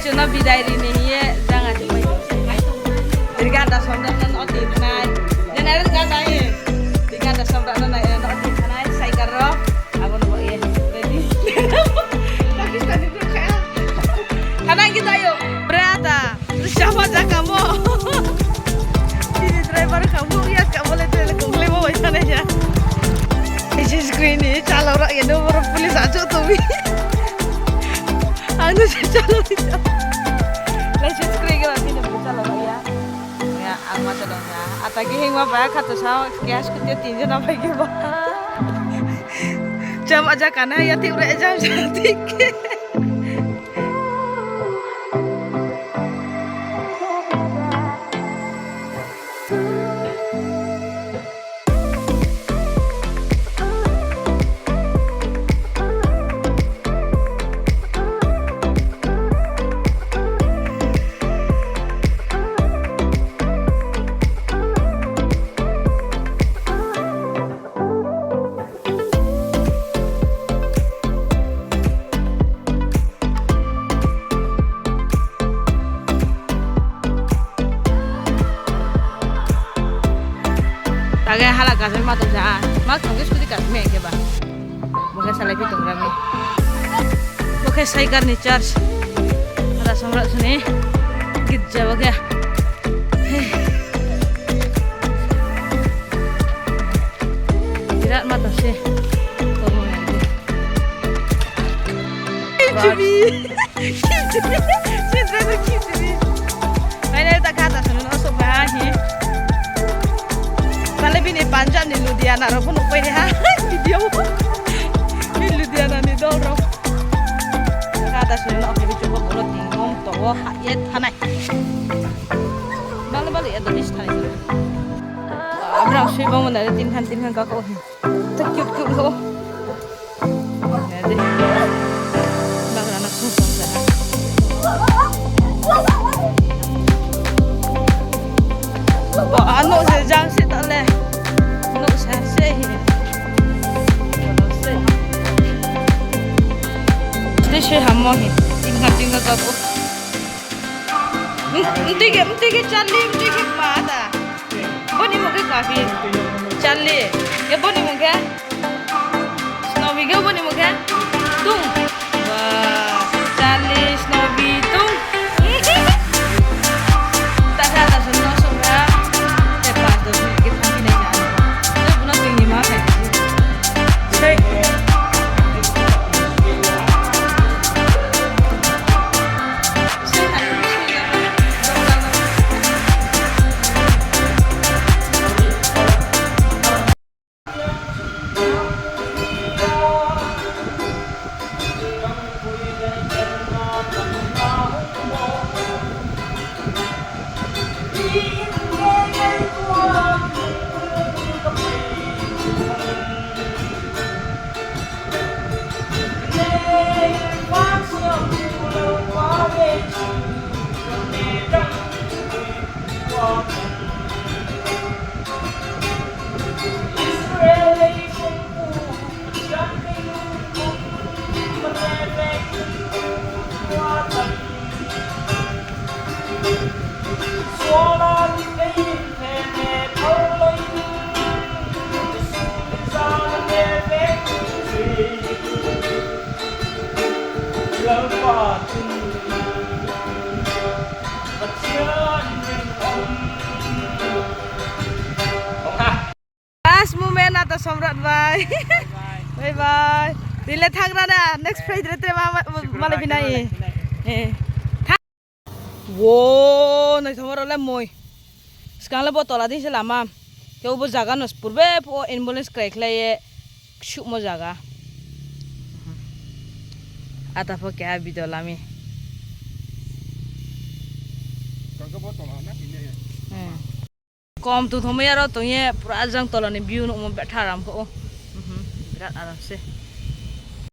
cuma bidai ini ya jangan coba. Jadi kan ada sombra dan oti tanai. Jangan ada nggak tahu. Jadi kan ada sombra dan oti tanai. Saya karo, aku nak ya. Ready? Tapi tadi tu kayak. Karena kita yuk berada. Siapa aja kamu? Ini driver kamu ya kamu boleh kembali bawa sana ya. Ini screen ini calon orang yang nomor polis aja tu. Anu calon itu. Lihat screen kalau ini calon ya. Ya, aku macam ya. Atagi hingga banyak kata saya kias kutia tinggi nampak gitu. Jam aja karena ya tidur jam cantik. Tagai halak kasih mah tuh sah, mak mungkin sudah kasih me ke bah, mungkin salah itu rame, mungkin saya karena charge, ada samrat sini, gitu jawab ya, tidak mata sih, kamu nanti, kibi, cinta tu kibi, ini tak kata sini masuk bahagia. Kalau bini panjang ni Ludiana, rupun upay ni ha video ni Ludiana ni dorong. Kata sini nak pergi coba boleh tinggal tahu hayat hanai. Balik ada list hanai. Abang sih bangun ada timkan kakak. Terkut kau. Nanti bang anak susah sana. Anu sejam sih tak leh. Anu sih. Jadi sih hammo ni. Tinggal kapu. Nanti ke cali, nanti ke mana? Boni mungkin kafi. Cali. Ya boni mungkin. Snowy ke boni mungkin. Tung. Wah, cali Snowy tung. Tak ada senang sudah. Last moment atas samrat bye. Bye bye. Dile thang na next Friday re malah binai. Wow, naik sama orang lemoi. Sekarang lebih tola di selama. Kau buat jaga nos purbe po ambulance crack lagi. Shuk mau jaga. Atau apa kayak video lami. Kom tu thomai aro tu ye pura jang tola ni view nuk mo betha ram ko. Berat aram se.